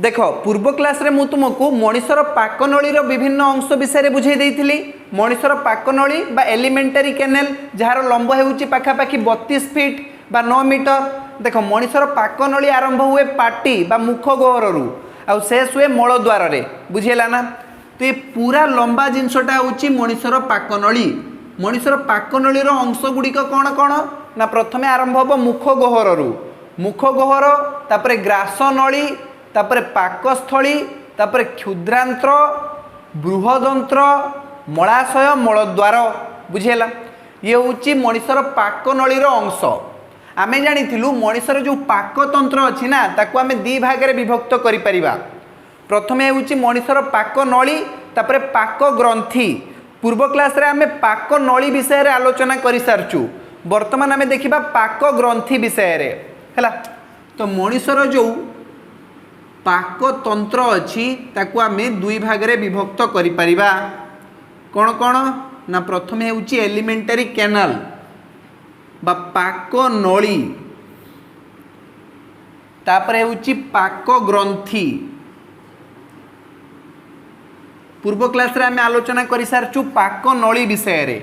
देख पूर्व क्लास रे मु तुमको मनीषर पाकनली विभिन्न अंश विषय बुझे देइथिली। मनीषर पाकनली बा एलिमेंटरी कैनाल जार लंब होउची पाखापाखि 32 फीट बा 9 मीटर। देख मनीषर पाकनली आरंभ हुए पाटी बा मुख गहरु आ शेष हुए मलद्वार रे, बुझेला ना। तो ये पूरा लंबा जिनसटा होउची मनीषर पाकनली। मनीषर पाकनली रो अंश गुड़िक कौन कौन ना प्रथमे आरंभ हम मुख गहरु, मुख गहर तापरे ग्रासनली तापरे पाकस्थली तापरे क्षुद्रांत्र बृहदंत्र मलाशय मलद्वार, बुझेला। ये होउची मनीषर पाकनलीर अंश। आमे जानिथिलु मनीषर जो पाकतंत्र अछि ना ताकू आमे दी भाग रे विभक्त करि परिबा। प्रथमे होउची मनीषर पाकनली तापरे पाक ग्रंथि। पूर्व क्लास रे आमे पाकनली विषय रे आलोचना करि सारचु। वर्तमान आमे देखिबा पाक ग्रंथि विषय रे हैला। तो मनीषर जो पाकतंत्र अच्छी ताकू आमे दुई भाग रे विभक्त करि परिबा। कौन कौन ना प्रथमे होउची एलिमेंटरी कैनाल बा पाक नली, तापरे होउची पाक ग्रंथि। पूर्व क्लास रे आमे आलोचना करि सारचु पाक नली विषय रे।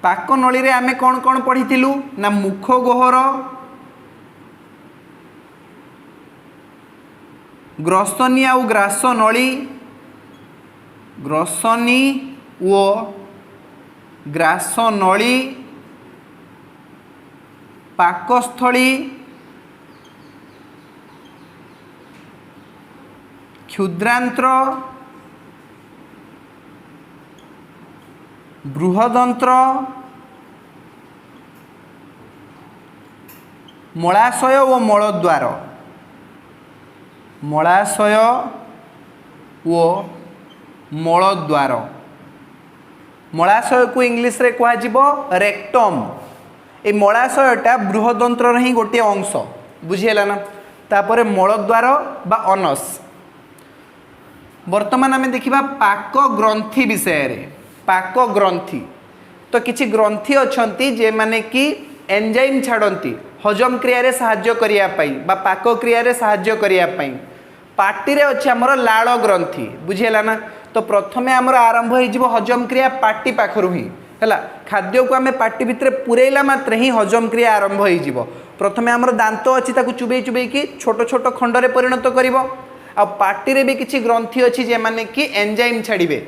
पाक नली रे आमे कौन कौन पढ़िथिलु ना मुख गहर, ग्रसनी आउ ग्रास नली, ग्रसनी ओ ग्रास नली, पाकस्थली, क्षुद्रांत्र बृहदंत्र मलाशय ओ मलद्वार, मलाशय ओ मलद्वार। मलाशय को इंग्लिश रे कहा जिवो रेक्टम। ए मलाशयटा बृहदंत्र ही गोटे अंश, बुझीला ना। तापरे मलद्वार बा अनस। वर्तमान आमे देखिबा पाक ग्रंथि विषय रे। पाक ग्रंथि तो किछि ग्रंथि अछंती जे माने कि एंजाइम छाड़ती हजम क्रिया रे सहाय्य करिया पई बा पाक क्रिया रे सहाय्य करिया पई। पाटी रे अछि हमर लाळ ग्रंथि, बुझीला ना। तो प्रथमे हमर आरंभ होई जिवो हजम क्रिया पाटी पाखरु ही हैला। खाद्य को आमे पाटी भितरे पुरेला मात्रे ही हजम क्रिया आरंभ होई जिवो। प्रथमे हमर दांत अछि ताकू चुबेई चुबेई कि छोट छोट खंड रे परिणत करिवो। आ पाटी रे भी किछि ग्रंथि अछि जे माने कि एंजाइम छाड़िबे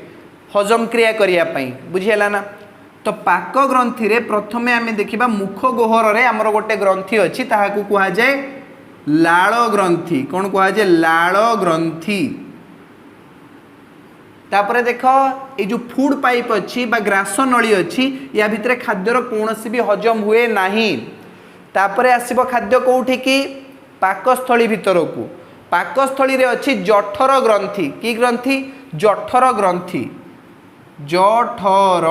हजम क्रिया करिया पई, बुझीला ना। तो पाक ग्रंथि रे प्रथमे आमे देखिबा मुख गहर रे हमर गोटे ग्रंथि अछि ताहाकू कुहा जाय लाळ ग्रंथि। कोन कुहा जाय लाळ ग्रंथि। तापरे देखो ए जो फूड पाइप अच्छी बा ग्रास नली अच्छी या भितरे खाद्यर कौनसी भी हजम हुए नहीं। तापरे आसीबो खाद्य कोउठी की पाकस्थली भितर को। पाकस्थली रे अच्छी जठर ग्रंथि। की ग्रंथि? जठर ग्रंथि। जठर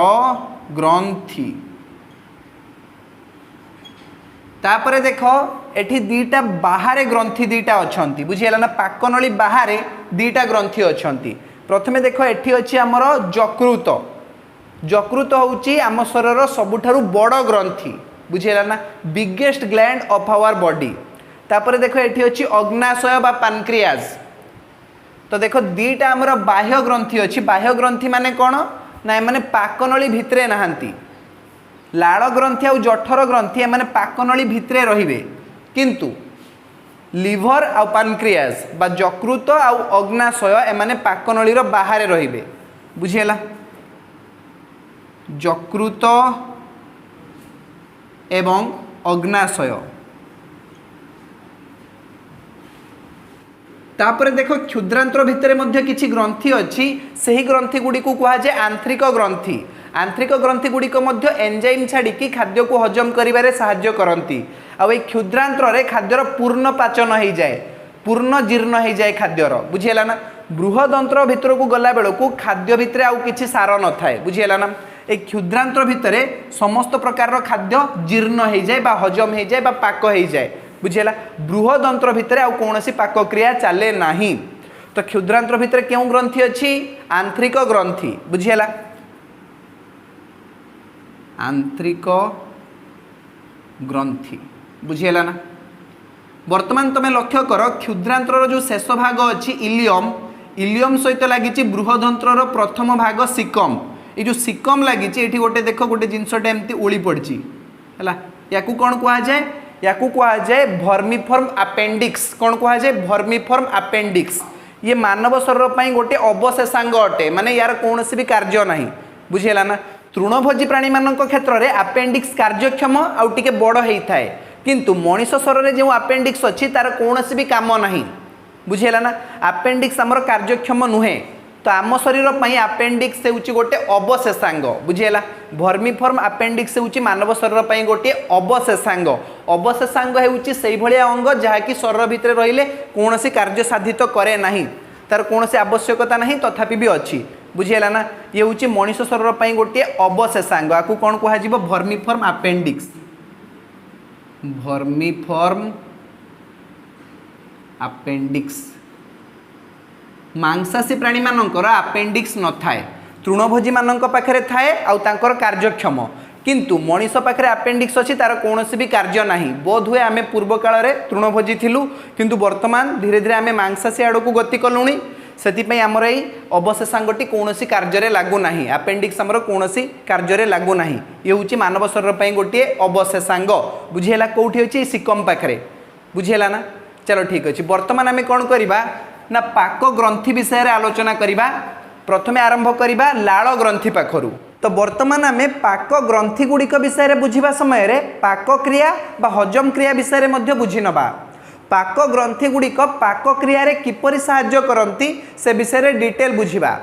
ग्रंथि। तापरे देखो एठी दीटा बाहरे ग्रंथि दीटा अछंती, बुझियला ना। पाकनली बाहरे दीटा ग्रंथि अछंती। प्रथमे देखो एठी अछि हमर यकृत। यकृत होउची आम शरीर सबुठारु बड़ ग्रंथि, बुझियला ना। Biggest gland of our body. तापरे देखो एठी अछि अग्नाशय बा पैनक्रियाज। तो देखो दीटा हमर बाह्य ग्रंथि अछि। बाह्य ग्रंथि माने कोन ना माने पाकनली भितरे नहांती। लाळ ग्रंथि आ जठर ग्रंथि माने पाकनली भितरे रहिबे, किंतु लिभर आ पैनक्रियाज बा यकृत आ अग्नाशय एमाने पाकनलीर बाहरे रहिबे, बुझियला। यकृत एवं अग्नाशय। तापरे देखो क्षुद्रांत्र भितरे मध्य किछि ग्रंथि अछि। सेही ग्रंथि गुडी को कुहा जाय आंतरिक ग्रंथि। आंतरिक ग्रंथि गुडी को मध्य एंजाइम छाड़ी कि खाद्य को हजम करिवारे सहाय्य करंती। आ ए क्षुद्रांत्र रे खाद्यर पूर्ण पाचन हो जाए, पूर्ण जीर्ण हो जाए खाद्यर, बुझियला ना। बृहदंत्र भितर को गला बेल को खाद्य भितरे आउ किछि सार न थाए, बुझियला ना। ए क्षुद्रांत्र भितरे समस्त प्रकार खाद्य जीर्ण हो जाए बा हजम हो जाए बा पाक हो जाए, बुझियला। बृहदंत्र भितरे आउ कोनोसी पाक क्रिया चले नाही। तो क्षुद्रांत्र भितरे केउ ग्रंथि अछि? आंतरिक ग्रंथि, बुझियला। आंतरिक ग्रंथि, बुझियला ना। वर्तमान तुम लक्ष्य कर क्षुद्रांतर जो शेष भाग अच्छी इलियम इलियम सहित लगी बृहदंतर प्रथम भाग सिकम ये जो सिकम लगी ये गोटे देख गोटे जिनसटा एमती ओली पड़ी है या कौन कहुए या कहुए भर्मिफर्म आपेंडिक्स कौन कहुए भर्मिफर्म आपेंडिक्स ये मानव शरीर पर गोटे अवशेषांग अटे माने यार कौन भी कार्य ना बुझीगला ना तृणभोजी प्राणी मान क्षेत्र में आपेंडिक्स कार्यक्षम आउ टे बड़ होता है किंतु मनीष शरीर में जो आपेंडिक्स अच्छी तार कौन भी काम ना बुझीगला ना आपेंडिक्स आमर कार्यक्षम नुहे तो आम शरीर पर आपेंडिक्स होची गोटे अवशेषांग बुझीगला भर्मिफर्म आपेंडिक्स होची मानव शरीर पर गोटे अवशेषांग अवशेषांग होची सेही भलिया अंग जहाँकि शरीर भितर रहिले कौन कार्य साधित करे नहीं तार कौन आवश्यकता नहीं तथापि भी अच्छी बुझीगला ना ये होची मनीष शरीर पर गोटे अवशेषांग आपको कौन कह भर्मिफर्म आपेंडिक्स भर्मिफर्म आपेंडिक्स मांसाशी प्राणी मानकर आपेंडिक्स न थाए तृणभोजी मान पाखे थाए आउर कार्यक्षम किंतु मनीष पाखे आपेंडिक्स अच्छी तार कौन भी कार्य ना बोध हुए आम पूर्व काल में तृणभोजी थिलु किंतु वर्तमान धीरे धीरे आम मांसाशी आड़ को गति कलुणी से आमर यही अवशेषांगटी कौन कार्य लागू ना आपेंडिक्स आमर कौन कार्य लागू ना ये हूँ मानव शरीर पर गोटे अवशेषांग बुझीगला कौटी अच्छी सिकम पाखे बुझीगला ना चलो ठीक अच्छे बर्तमान आम कौन करवा ना पाक ग्रंथि विषय आलोचना करिबा प्रथमे आरंभ करिबा लाल ग्रंथि पाखरु तो वर्तमान आम पाक ग्रंथि गुड़िक विषय बुझिबा समय रे पाक क्रिया बा हजम क्रिया विषय मध्ये बुझी नबा पाक ग्रंथि गुड़िक पाक क्रिया रे किपरि सहाय्य करंती से विषय डिटेल बुझिबा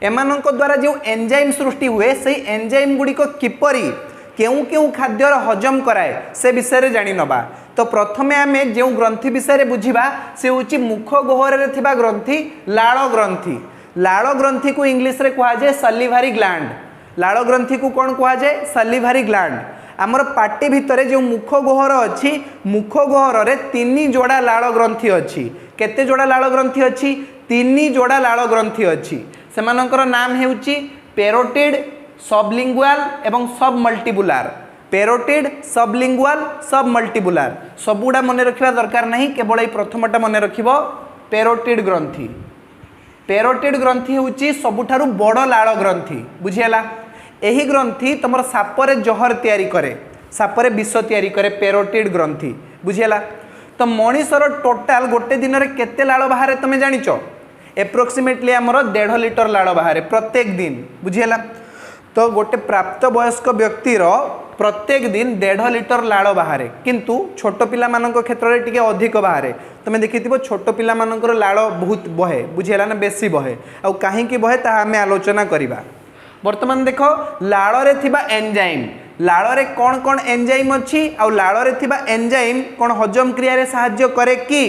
एमानक द्वारा जो एंजाइम सृष्टि हुए सही एंजाइम गुड़िक किपरि केउ केउ खाद्यर हजम कराए से विषय जानी नबा तो प्रथमे आम जो ग्रंथि विषय बुझिबा से होची मुख गहर रे थिबा ग्रंथि लाल ग्रंथि को इंग्लिश रे कहा जाए सलिभारी ग्लैंड लाल ग्रंथि को कौन कहा जाए सलिभारी ग्लैंड आमर पाटी भितर जो मुख गहर अच्छी मुख गहर रे 3 जोड़ा लाल ग्रंथि अच्छी केते जोड़ा लाल ग्रंथि अच्छी 3 जोड़ा लाल ग्रंथि अच्छी सेमानकर नाम हेउची पेरोटिड सबलिंगुआल एवं सब मल्टीबुलार पेरोटिड सबलिंगुआल सब मल्टीबुलार सबुड़ा मन रखा दरकार नहीं केवल ये प्रथमटा मन रख पेरोटिड ग्रंथि हूँ सबुठारु बड़ लाल ग्रंथि बुझीगला यही ग्रंथि तुम सापरे जहर तैयारी करे सापरे विष तैयारी करे पेरोटिड ग्रंथि बुझीगला तो मनीषर टोटाल गोटे दिन में केते लाल बाहर तुम जानिच एप्रोक्सीमेटली आमर 1.5 लिटर लाल बाहर प्रत्येक दिन बुझीगला तो गोटे प्राप्त वयस्क व्यक्तिर प्रत्येक दिन 1.5 लिटर लाल बाहर किंतु छोट पिला मानक क्षेत्र में टिके अधिक बाहर तुम देखि छोट पिला मानकर लाल बहुत बहे बुझीगला ना बेसी बहे आ कहीं बहे ता आम आलोचना करिबा वर्तमान देख लाल रे थिबा एंजाइम लाल रे कौन कौन एंजाइम अच्छी आ लाल रे थिबा एंजाइम कौन हजम क्रिया रे सहाय्य करे कि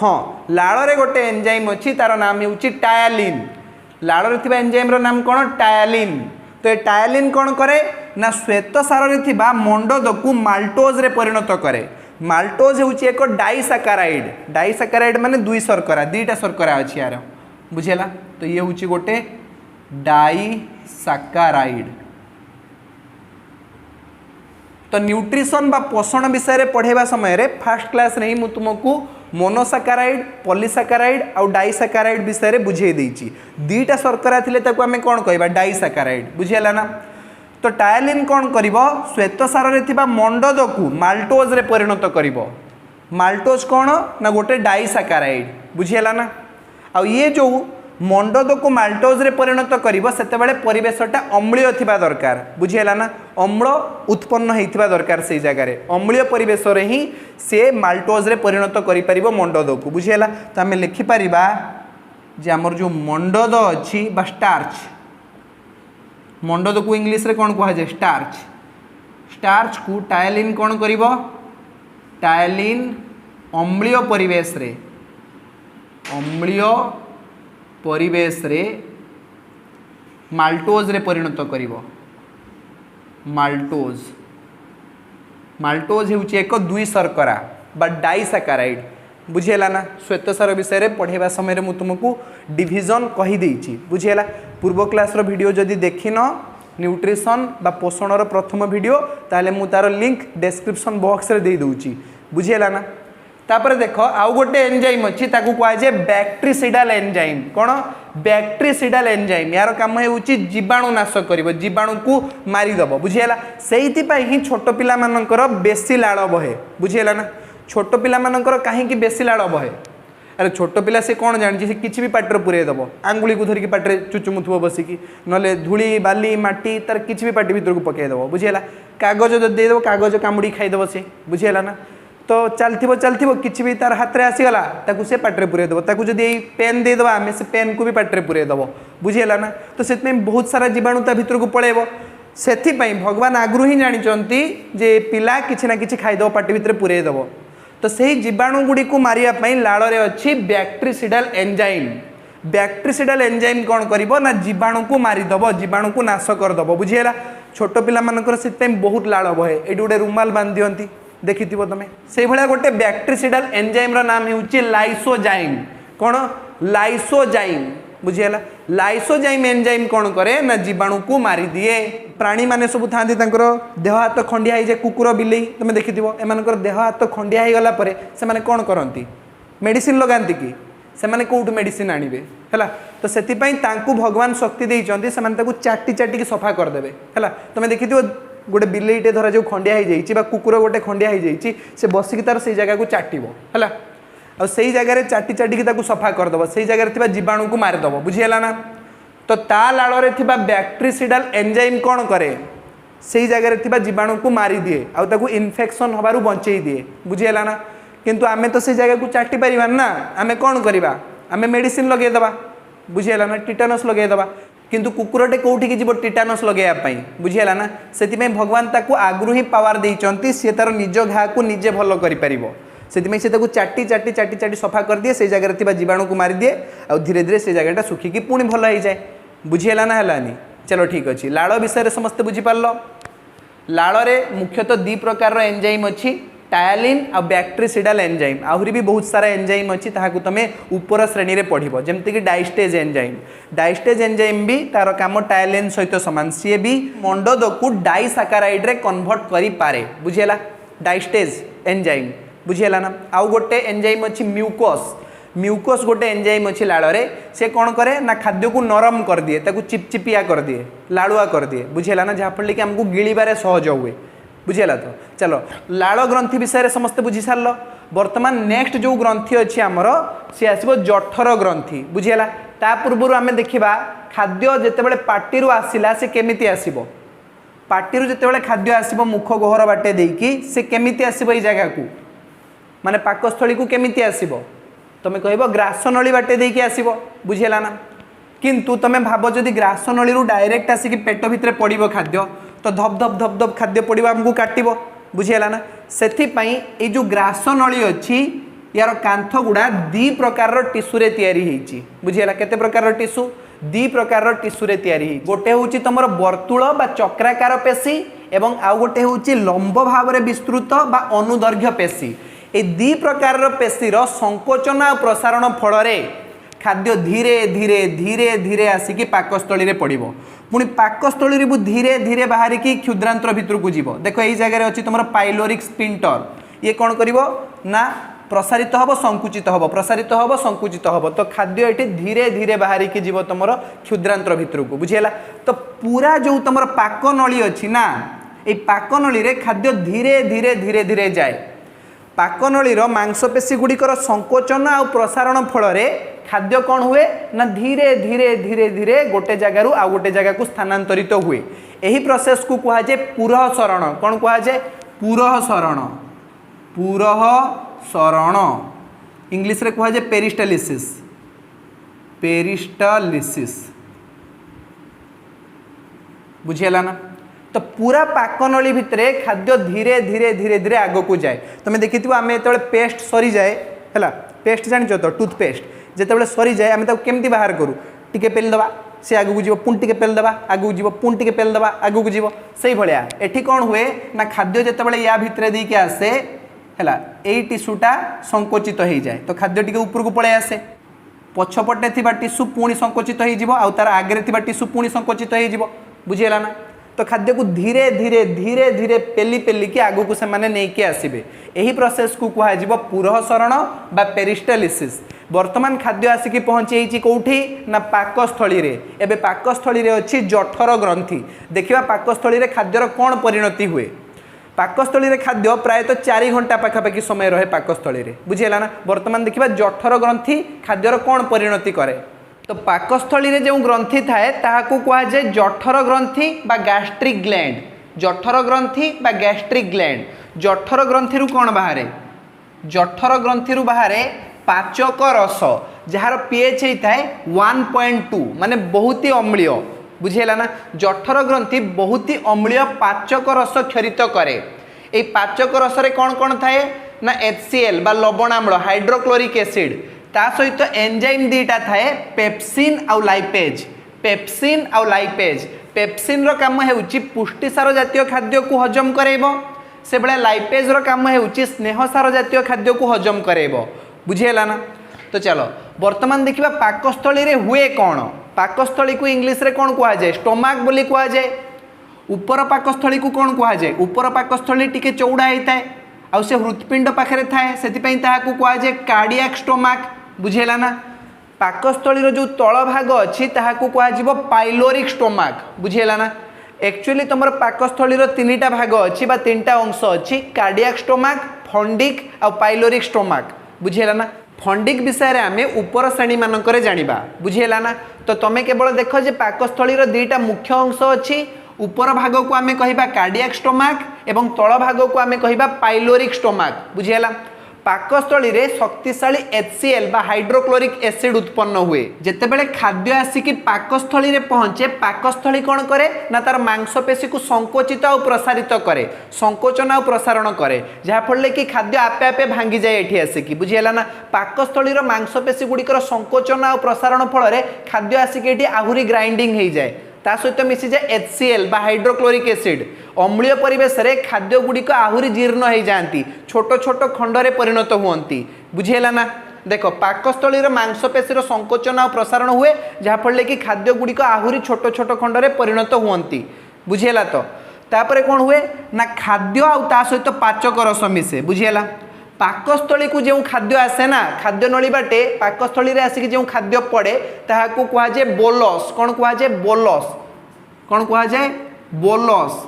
हाँ लाल रे गोटे एंजाइम अच्छी तार नाम होची टायालिन लाल रे थिबा एंजाइम रो नाम कौन टायालिन तो ये टायालिन कौन करे ना श्वेत सार रे थिबा मंडद को माल्टोज रे परिणत करे माल्टोज होची एक डाइसाकाराइड माने 2 शर्करा 2टा शर्करा अच्छी यार बुझेला तो ये होची गोटे डाइसाकाराइड तो न्यूट्रिशन बा पोषण विषय रे पढ़ेबा समय रे फर्स्ट क्लास रे मु तुमको मोनोसाकाराइड पॉलीसाकाराइड और डाइसाकाराइड विषय रे बुझे देइची 2टा शर्करा थिले ताको आमे कोन कहबा डाइसाकाराइड बुझियाला ना तो टायालिन कौन करिवो श्वेत सार रे थिबा मंडद को माल्टोज रे परिणत करिवो माल्टोज कौन ना गोटे डाइसाकाराइड बुझियाला ना आ ये जो मंडद को माल्टोज रे परिणत करिवो सेते बेले परिवेशटा अम्लीय थिबा दरकार बुझियाला ना अम्ल उत्पन्न हेइथिबा दरकार से जगह रे अम्लीय परिवेश रे ही से माल्टोज रे परिणत करि परिवो मंडद को बुझियाला तो आमे लिखि परिबा जे हमर जो मंडद अछि बा स्टार्च मंडद को इंग्लिश रे कौन कहा जाए स्टार्च स्टार्च को टायालिन कौन करिवो टायालिन अम्लीय परिवेश रे माल्टोज रे परिणत करिवो माल्टोज हेउची एक 2 शर्करा बा डाइसाकाराइड बुझेला ना श्वेतसार विषय रे पढ़ेबा समय रे मु तुमको डिविजन कहि देइची बुझेला पूर्व क्लास रो वीडियो जदि देखिन न्यूट्रिशन बा पोषण रो प्रथम वीडियो ताले मु तार लिंक डिस्क्रिप्शन बॉक्स रे दे दूची बुझेला ना तापर देख आउ गोटे एंजाइम अच्छी कहुए बैक्टेरिसिडाल एंजाइम कौन बैक्टेरिसिडाल एंजाइम यार काम होउची जीवाणु नाश कर जीवाणु को मारिदेव बुझीगला से ही छोट पिला मानकर बेसी लाड़ बहे बुझीगला ना छोट पिला मानकर कहीं बेसी लाड़ बहे अरे छोट पिला से कौन जानी से किसी भी पाटर पुरे दब आंगुली को धरिकी पाटे चुचुमुथुब बसिकी ना धूली बाली माटी तार किसी भी पाटी भर को पकईदेव बुझीगला कागज जो देदेव कागज कामुड़ी खाईदेव सी बुझीगला ना तो चलती किसी भी तार हाथ में आसीगला ताकू से पाटे पुरे दब ताकू जब पेन देदेव आम से पेन को भी पाटे पुरे दब बुझीगला ना तो से बहुत सारा जीवाणु ता भर को पलैब से भगवान आगु ही जानते जे पिला किसी ना कि खाईदेव पाटी भितर पुरे दब तो सही जीवाणु गुड़ी को मारिया लाड़ रे अच्छी बैक्टेरिसिडाल एंजाइम बैक्टेरिसिडाल एंजाइम कौन करिवो ना जीवाणु को मारिदेव जीवाणु को नाश करदेव बुझीगला छोट पिला मानकर से बहुत लाड़ बहे ये गोटे रुमाल बांध दियंती देखि तुम से भाया गोटे बैक्टेरिसिडाल एंजाइम नाम होउची लाइसोजाइम कौन लाइसोजाइम बुझीगला लाइसोजाइम एंजाइम कौन करे ना जीवाणु को मारी दिए प्राणी माने सब था देह हाथ खंडिया हो जाए कुकुर बिले तुम देखि एम देह हाथ खंडिया हो गला से माने कौन करती मेडिसिन लगाती कि से माने कौटू मेडिसिन आनिबे हैला तो सेति पई तांकु भगवान शक्ति देइचंती से माने ताकु चाटी चाटी की सफा कर देबे हैला तुम देखि गोटे बिलेईटे धरा जो खंडिया हो जाइए कुकुर गोटे खंडिया हो जाइए से बसिकी तार से जगह को चाटिबो हैला और सही जगह चाटी चाटी की सफा करदेव से जगह जीवाणु को मारिदेव बुझीगला ना तो ता लाड़ थिबा बैक्टेरिसिडाल एंजाइम कौन करे से जगह जीवाणु को मारी दिए आउ इन्फेक्शन हबारु बंचई दिए बुझीगला ना किंतु आमे तो से जगह को चाटी पारिबा ना आमे कौन करवा आमे मेडिसिन लगेदेवा बुझीगला ना टिटानस लगेदेवा किंतु कुकुरटे कौटी की जीव टिटानस लगेवाई बुझीगला ना से भगवान ताकू आगु ही पावर देइचंती सी तार निज घा को निजे भल करि से चाटी चाटी चाटी चाटी सफा कर दिए से जगह जीवाणु को मारी दिए और धीरे धीरे से जगह सुखिकी पुणी भल हो जाए बुझीगला ना है चलो ठीक अच्छे लाड़ विषय समस्ते बुझीपार लाड़ मुख्यतः दी प्रकार एंजाइम अच्छी टायालिन आ बैक्टेरिसिडाल एंजाइम आहरी भी बहुत सारा एंजाइम अच्छी ताकू तुम ऊपर श्रेणी में पढ़ जमती डाइस्टेज एंजाइम भी तार काम टायालिन सहित सामान सी भी मंडद को डाइसाकाराइड रे कन्वर्ट करि पारे बुझीगला डाइस्टेज एंजाइम बुझीगला ना आउ गोटे एंजाइम अच्छी म्यूकस गोटे एंजाइम अच्छी लाड़ रे से कौन करे ना खाद्य को नरम कर दिए ताकू चिपचिपिया कर दिए लाड़ुआ कर दिए बुझीगला ना जहाँफल कि आमको गिड़बारे सहज हुए बुझीगला तो चलो लाड़ ग्रंथि विषय समस्ते बुझी सार बर्तमान नेक्स्ट जो ग्रंथि अच्छी आमर सी आसो जठर ग्रंथि बुझीगला ता पूर्व आम देखा खाद्य जितेबाला पार्टी आसला से केमिति आसब पार्टी जितेबाला खाद्य आसब मुख गहर बाटे देकी से केमिति आसब ये जगह को माने पाकस्थली को केमिति आसब तुम कह ग्रासनली बाटे देकी आसब बुझीगला ना किंतु तुम भाव जदि ग्रासनली डायरेक्ट आसिक पेट भितर पड़ो खाद्य तो धप धप धप धप खाद्य पड़ो आमको काटब बुझीगला ना से ये जो ग्रासनली अच्छी यार कांथ गुड़ा दी प्रकार टिश्यू या बुझीगला केते प्रकार टिश्यू दी प्रकार टिश्यू गोटे हूँ तुम वर्तुल बा चक्राकार पेशी एवं आउ गोटे हूँ लंब भाव में विस्तृत बा अनुदैर्घ्य पेशी ए दी प्रकार पेशीर संकोचन आ प्रसारण फल खाद्य धीरे धीरे धीरे धीरे आसिकी पाकस्थली में पड़ो पुणी पाकस्थली धीरे धीरे बाहर की क्षुद्रांतर भितर को जीव देख यही जगह अच्छी तुम पाइलोरिक स्पिंटर ये कौन कर ना प्रसारित हम संकुचित हम प्रसारित हम संकुचित हम तो खाद्य ये धीरे धीरे बाहर की जीव तुम क्षुद्रांतर भितर को बुझीगला तो पूरा जो तुम पाकनली अच्छी ना ये पाकनली खाद्य धीरे धीरे धीरे धीरे जाए पाकनलीर मांसपेशी गुड़िकर संकोचन आ प्रसारण फल खाद्य कौन हुए ना धीरे धीरे धीरे धीरे गोटे जगार आउ गोटे जगह को स्थानांतरित हुए यही प्रोसेस को कहुए पुरः सरण कौन कहुए पुरः सरण पुरः सरण इंग्लिश रे कहुए पेरिस्टालिसिस पेरिस्टालिसिस बुझीगला ना तो पूरा पाकनली भितर खाद्य धीरे धीरे धीरे धीरे आग को जाए तुम देखी आम जो पेस्ट सरी जाए है पेस्ट जान तो टूथपेस्ट जिते सरी जाए आम केमती बाहर करूँ टिके पेलदेवा सी आगू जीव पुणी टिके पेलदेवा आगू जीव पुणी टिके पेलदेवा आगू जीव से भाया एठी कौन हुए ना खाद्य जिते या भितर देके आसे है यही टिश्यूटा संकोचित हो जाए तो खाद्य टिके ऊपर को पलि आसे पछपटे टिश्यू पुणी संकोचित हो तार आगे टिश्यू पुणी संकोचित हो बुझीगला ना तो खाद्य को धीरे धीरे धीरे धीरे पेली पेली कि आगु को से माने नहीं के आसीबे एही प्रोसेस को कुहा जिवो पुरहसरण बा पेरिस्टालिसिस। वर्तमान खाद्य आसिकी पहुँची कौटी ना पाकस्थली रे। एबे पाकस्थली रे अछि जठर ग्रंथि। देखिबा पाकस्थली रे खाद्यर कोन परिणति हुए। पाकस्थली रे खाद्य प्रायतः 4 घंटा पाखापाखि समय रहे पाकस्थली रे, बुझीला ना। वर्तमान देखिबा जठर ग्रंथि खाद्यर कोन परिणति करे। तो पाकस्थली रे जो ग्रंथि थाए ताहाकू कुहा जाय जठर ग्रंथि बा गैस्ट्रिक ग्लैंड। जठर ग्रंथि बा गैस्ट्रिक ग्लैंड। जठर ग्रंथि रु कोन बाहरे? जठर ग्रंथि रु बाहरे पाचक रस जार पीएच होता है 1.2 माने बहुत ही अम्लीय, बुझेला ना। जठर ग्रंथि बहुत ही अम्लीय पाचक रस क्षरित करे। ए पाचक रस रे कौन कौन थाए ना HCl बा लवणाम्ल हाइड्रोक्लोरिक एसिड ता सहित एंजाइम दीटा थाए पेप्सिन आउ लाइपेज। पेप्सिन आउ लाइपेज। पेप्सिन रो काम हेउची पुष्टिसार जातीय खाद्य को हजम करेबो, से बेले लाइपेज रो काम हेउची स्नेहसार जातीय खाद्य को हजम करेबो, बुझेला ना। तो चलो वर्तमान देखिबा पाकस्थली रे हुए कौन। पाकस्थली को इंग्लिश रे कौन कुआ जाए? स्टोमाक बोली कुआ जाए। ऊपर पाकस्थली को कौन कुआ जाए? ऊपर पाकस्थली टिके चौड़ा होता है आ से हृत्पिंड पाखरे थाए सेति ताहाकू कुआ जाए कार्डियाक स्टोमाक, बुझेला ना। पाकस्थली जो तल भाग अच्छी ताहाकू कुआ जिवो पाइलोरिक स्टोमाक, बुझेला ना। एक्चुअली तुम पाकस्थली 3टा भाग अच्छी बा 3टा अंश अच्छी कार्डियाक स्टोमाक, फंडिक आ पाइलोरिक स्टोमाक, बुझेला ना। फंडिक विषय आम ऊपर श्रेणी मानक जानिबा, बुझेला ना। तो तुम केवल देख जे पाकस्थली 2टा मुख्य अंश अच्छी। ऊपर भाग को आम कहिबा कार्डियाक स्टोमाक एवं तल भाग को आम कहिबा पाइलोरिक स्टोमाक, बुझेला। पाकस्थली रे शक्तिशाली HCl बा हाइड्रोक्लोरिक एसिड उत्पन्न हुए। जेतेबेले खाद्य आसिकी पाकस्थली रे पहुंचे पाकस्थली कौन करे ना तार मांसपेशी को संकोचित और प्रसारित करे, संकोचन और प्रसारण करे, जहाँ फल कि खाद्य आपे आपे भांगी जाए एठी आसिकी, बुझीला ना। पाकस्थली मांसपेशी गुड़िकर संकोचन और प्रसारण फल खाद्य आसिकी एठी आहुरी ग्राइंडिंग हो जाए, ता सहित मिसी जाए HCl बा हाइड्रोक्लोरिक एसिड। अम्लीय परिवेश रे खाद्य गुड़िक आहुरी जीर्ण हो जाती, छोट छोट खंडरे परिणत हुअंती, बुझेला ना। देखो पाकस्थली मांसपेशी संकोचन और प्रसारण हुए जहाँ फल कि खाद्य गुड़िक आहुरी छोट छोट खंडरे परिणत हुअंती, बुझेला। तो तापरे कौन हुए ना खाद्य आउ ता सहित पाचक रस मिसे, बुझेला। पाकस्थली को जो खाद्य आसे ना खाद्य नली बाटे पाकस्थली आसिक जो खाद्य पड़े ताहाकू कुहा जाए बोलस। कौन कुहा जाए? बोलस। कौन कुहा जाए? बोलस।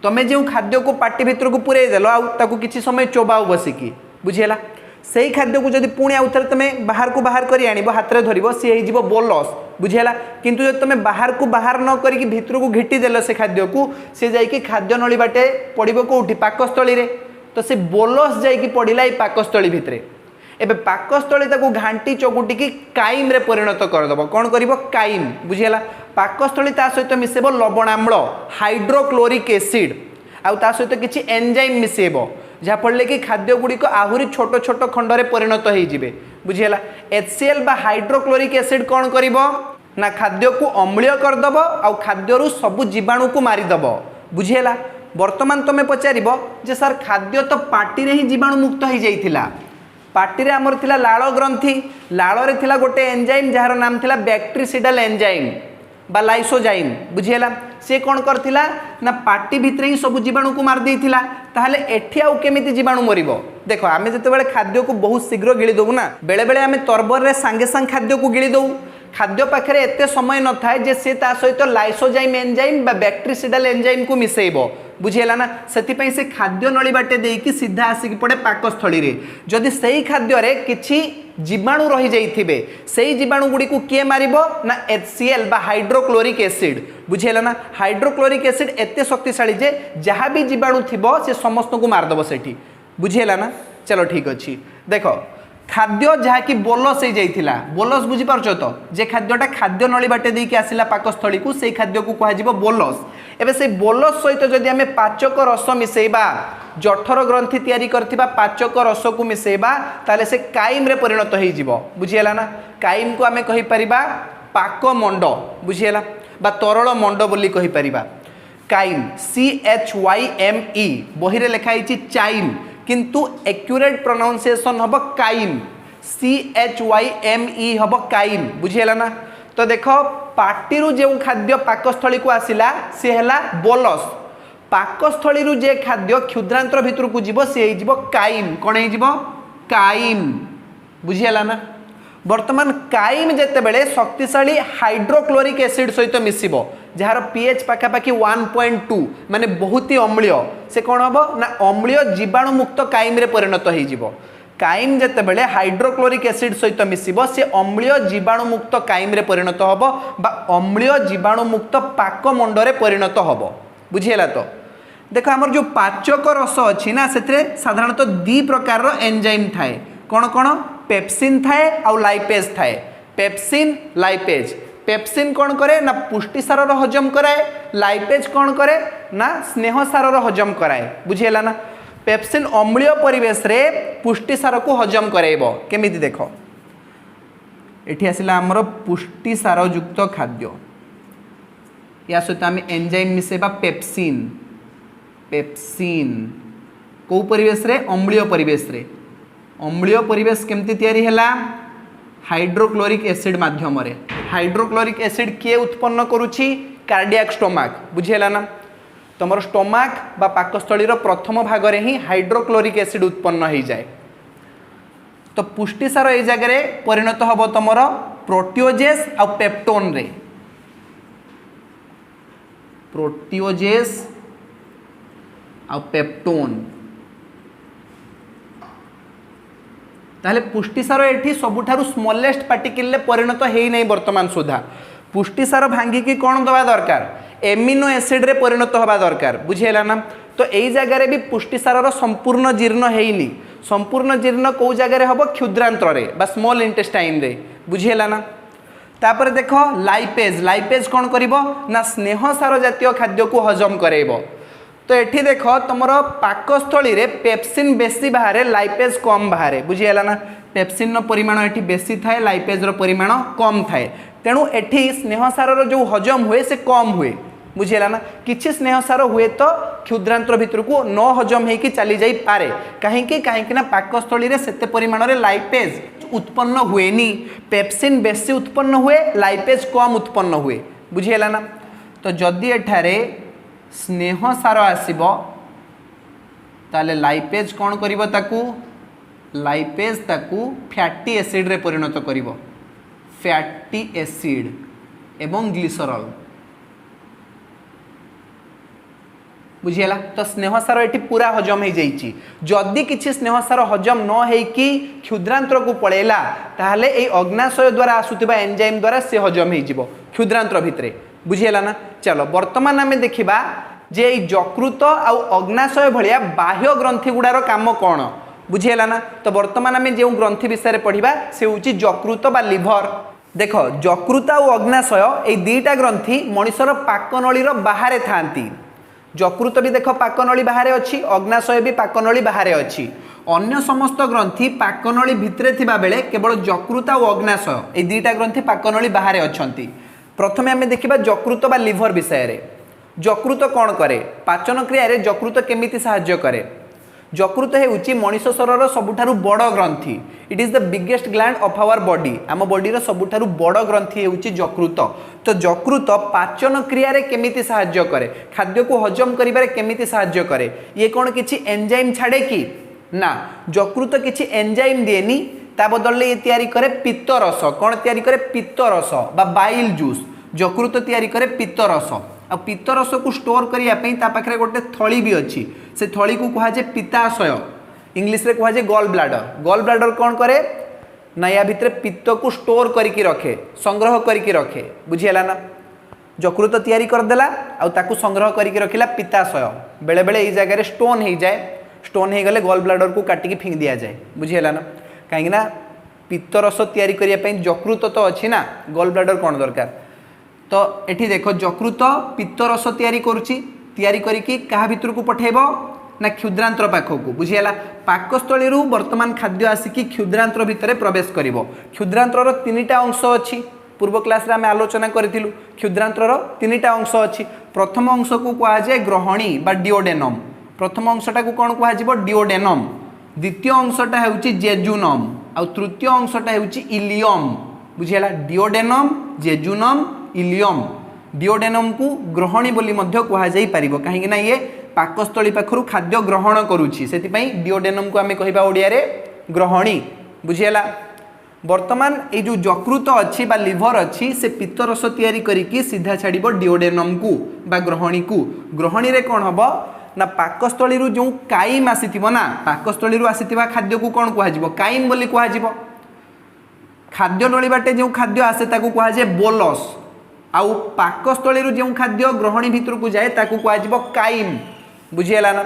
तमें जो खाद्य को पाटी भितर को पुरे देल आउ किछि समय चोबाऊ बसिकी, बुझेला। से खाद्य को जब पुणी आउ थे तुम बाहर को बाहर कर आण हाथ में धर सी हो बोलस, बुझेला। किंतु जब तुम बाहर को बाहर न करी भितर को घिटी देल से खाद्य को सी जाइए खाद्य नली बाटे पड़ो कौटी पाकस्थली रे। तो से बोलस जाइए पड़ा ये पाकस्थली भितर। एबे पाकस्थली ताको घांटी चकुटी की काइम रे परिणत करदेव। कौन कर काइम, बुझेला। पाकस्थली ता सहित मिसेब लवणाम्ल हाइड्रोक्लोरिक एसिड आउ ता सहित किछि एंजाइम मिसेब जहाँ फल कि खाद्य गुड़िक आहुरी छोट छोट खंडरे परिणत हो जाए, बुझेला। HCl बा हाइड्रोक्लोरिक एसिड कौन करिवो ना खाद्य को अम्लीय करदेव आउ खाद्य सबु जीवाणु को मारिदेव, बुझेला। वर्तमान तुम पचार जे सर खाद्य तो पाटी रे ही जीवाणु मुक्त हो जाइथिला। पाटी रे आमर थिला लाल ग्रंथि, लाल रे थिला गोटे एंजाइम जार नाम थिला बैक्टीरिसिडल एंजाइम बा लाइसोजाइम, बुझेला। से कौन करथिला ना पाटी भितर ही सब जीवाणु को मार देइथिला। ताहले एठी आउ केमिति जीवाणु मरिबो? देखो आमे जते खाद्य को बहुत शीघ्र गिली दउ ना, बेले बेले आमे तरबर रे सांगे सांग खाद्य को गिली दउ। खाद्य पाखे एते समय न थाए जे से ता सहित लाइसोजाइम एंजाइम बा बैक्टीरिसिडल एंजाइम को मिसेइबो, बुझेला ना। सेति से खाद्य नली बाटे देकी सीधा आसिक पड़े पाकस्थली रे। जदि सही खाद्य रे किछि जीवाणु रही जाइथिबे सही जीवाणु गुडी को किए मारिबो ना HCl बा हाइड्रोक्लोरिक एसिड, बुझेला ना। हाइड्रोक्लोरिक एसिड एते शक्तिशाली जे जहाँ भी जीवाणु थिबो से समस्त को मारदेव सेठी, बुझेला ना। चलो ठीक अच्छी। देखो खाद्य जहाँ कि बोलस हो जाइथिला, बोलस बुझी पारछो तो जे खाद्यटा खाद्य नली बाटे देकी आसिला पाकस्थली को से खाद्य को कहा जिवो बोलस। एबे से बोलस सहित जदि आमे पाचक रस मिसेइबा जठर ग्रंथि तैयारी करथिबा पाचक रस को मिसेइबा ताले से काइम रे परिणत हो जिवो, बुझिएला ना। काइम को आमे कहि परिबा पाक मंड, बुझिएला बा तरल मंड बोली कहि परिबा। काइम CHYME बही रे लिखा हिची चाइम किंतु accurate pronunciation hub crime, CHYME hub crime, बुझिएला ना। तो देखो पार्टी जो खाद्य पाकस्थली को आसिला सी है बोलस पाकस्थली जे खाद्य क्षुद्रांतर भितर को जीव सी हो काइम कौन हो काइम बुझीगला ना वर्तमान काइम जिते बड़े शक्तिशाली हाइड्रोक्लोरिक एसिड सहित मिसिबो जार पीएच पाखापाखि 1.2 माने बहुत ही अम्लीय से कौन हम ना अम्लीय जीवाणु मुक्त काइम रे परिणत हो काइम जिते बड़े हाइड्रोक्लोरिक एसिड सहित मिसिबो से अम्लीय जीवाणु मुक्त काइम रे परिणत होबो बा अम्लीय जीवाणु मुक्त पाक मंडरे परिणत होबो बुझीगला तो देखो हमर जो पाचक रस अच्छी ना से साधारणतः दी प्रकार एंजाइम थाए कौन कौन पेप्सिन थाए आउ लाइपेज थाए पेप्सिन लाइपेज पेप्सिन कौन करे ना पुष्टिसार हजम कराए लाइपेज कौन करे ना स्नेहसार हजम कराए बुझीगला ना पेप्सिन अम्लीय परिवेश रे पुष्टिसार को हजम कराइबो केमिति देखो एठी आसिला हमर पुष्टिसार युक्त खाद्य या सहित आम एंजाइम मिसेबा पेप्सिन पेप्सिन को परिवेश रे अम्लीय परिवेश रे अम्लीय परिवेश केमती तैयारी हैला हाइड्रोक्लोरिक एसिड माध्यम रे हाइड्रोक्लोरिक एसिड किए उत्पन्न करुछि कार्डियाक स्टोमाक बुझीगला ना तुम स्टोमाक बा पाकस्थलीर प्रथम भाग रे ही हाइड्रोक्लोरिक एसिड उत्पन्न हो जाए तो पुष्टिसार ए जगह परिणत हम तुम प्रोटीओजेस आ पेप्टोन रे प्रोटीओजेस आ पेप्टोन ताहले पुष्टिसार एठी सबुठारु स्मॉलेस्ट पार्टिकल रे परिणत हेई नै वर्तमान सुधा पुष्टिसार भांगी की कौन दवा दरकार एमिनो एसिड रे परिणत हवा दरकार बुझीगला ना तो यही जगह भी पुष्टिसार संपूर्ण जीर्ण हेइनी संपूर्ण जीर्ण कौ जगह हम क्षुद्रांतर रे बा स्मॉल इंटेस्टाइन रे बुझीगला ना तापर देख लाइपेज लाइपेज कौन करिवो ना स्नेहसार जातीय खाद्य को हजम कराइबो तो एठी देख तुम पाकस्थली रे पेप्सिन बेसी बाहर लाइपेज कम बाहर बुझीगला ना पेप्सिन परिमाण एठी बेसी थाए लाइपेज परिमाण कम थाए तेणु एठी स्नेहसार जो हजम हुए से कम हुए बुझीगला ना किछि स्नेहसार हुए तो क्षुद्रांतर भितर को न हजम होगी चली जाई पारे कहीं ना पाकस्थली रे सेते परिमाण रे लाइपेज उत्पन्न हुएनी पेप्सिन बेसी उत्पन्न हुए लाइपेज कम उत्पन्न हुए बुझीगला ना तो जदि एठारे स्नेहसार आसीबो ताले लाइपेज कौन करिवो ताकू लाइपेज ताकू फैटी एसिड रे परिणत करिवो फैटी एसिड एवं ग्लिसरॉल बुझीगला तो स्नेहसार एठी पूरा हजम हो जाइछि जदि किछि स्नेहसार हजम न हेकि क्षुद्रांतर को पळेला ताहले ए अग्नाशय द्वारा आसुतिबा एंजाइम द्वारा से हजम हो जिवो क्षुद्रांतर भितरे बुझीगला ना चलो वर्तमान आम देखा जे यकृत आ अग्नाशय भाया बाह्य ग्रंथि गुड़ार काम कौन बुझीगला ना तो वर्तमान आम जो ग्रंथि विषय पढ़ा से हूँ यकृत बा लिभर देख यकृत आ अग्नाशय ये दुईटा ग्रंथि मनुष्यर पाकनळीर बाहर थांती यकृत भी देख पाकनळी बाहर अच्छी अग्नाशय भी पाकनळी बाहर अच्छी अन्य समस्त ग्रंथि पाकनळी भितरे थिबा बेले केवल यकृत आ अग्नाशय ये दुईटा ग्रंथि पाकनळी बाहर अच्छी प्रथमे आम देखा यकृत बा लिभर विषय रे यकृत कौन करे पाचन क्रिया रे यकृत केमिति सहाय्य करे यकृत है मनुष्य शरीर सबुठारु बड़ ग्रंथि it is the biggest gland of our body आम बॉडीर सबुठारु बड़ ग्रंथि है यकृत तो यकृत पाचन क्रिया रे केमिति सहाय्य करे खाद्य को हजम करिबारे केमिति सहाय्य करे ये कौन किछि एंजाइम छाड़े कि ना यकृत किछि एंजाइम दिएनी ता बदल ये तैयारी करे पित्तरस कौन तैयारी करे पित्तरस बा बाइल जूस यकृत तैयारी करे पित्तरस आ पित्तरस को स्टोर करने ता पाखरे गोटे थली भी अच्छी से थली को कहुए पित्ताशय इंग्लिश रे कहुए गॉल ब्लाडर कौन करे ना या भितर पित्त को स्टोर करके रखे संग्रह करके रखे बुझीगला ना यकृत तैयारी करदेला आ ताकू संग्रह करके रखिला पित्ताशय बेले बेले ये जगह स्टोन हो जाए स्टोन हो गले गॉल ब्लाडर को काटिकी फिंग दिया जाए बुझीगला ना कहीं पित्तरस तैयारी करने यकृत तो अच्छी ना गॉल ब्लाडर कौन दरकार तो एठी देखो यकृत पित्तरस तैयारी करुची तैयारी करिकी कहा भितर को पठेबो ना क्षुद्रांतर पाखक बुझीगला पाकस्थली वर्तमान खाद्य आसिकी क्षुद्रांतर भितर प्रवेश करिवो क्षुद्रांतर तीनटा अंश अच्छी पूर्व क्लास रे आम आलोचना करिथिलु क्षुद्रांतर तीनटा अंश अच्छी प्रथम अंश को कहुए ग्रहणी बा डिओडेनम प्रथम अंशटा को कौन कहुए डिओडेनम द्वितीय अंशटा होउची जेजुनम आ तृतीय अंशटा होउची इलियम बुझीगला डिओडेनम जेजुनम इलियम डिओडेनम को ग्रहणी बोली मध्य कहा जाई परिबो कहीं ना ये पाकस्थली पाखरु खाद्य ग्रहण करूछि सेति डिओडेनम को आमे कहबा ओडिया रे ग्रहणी बुझियला। वर्तमान ये जो यकृत अच्छी बा लिभर अच्छी से पित्तरस तैयारी करिकी सीधा छाड़िबो डिओडेनम को बा ग्रहणी को। ग्रहणी रे कौन हबो ना पाकस्थली जो काइम आसीथिबो ना पाकस्थली आसीथिबा खाद्य को कौन कह काइम बोली कह खाद्य नली बाटे जो खाद्य आसे ताकू कह जाए बोलस आउ पाकस्थली जो खाद्य ग्रहणी भितर को जाए ताकू कह काइम बुझीगला ना।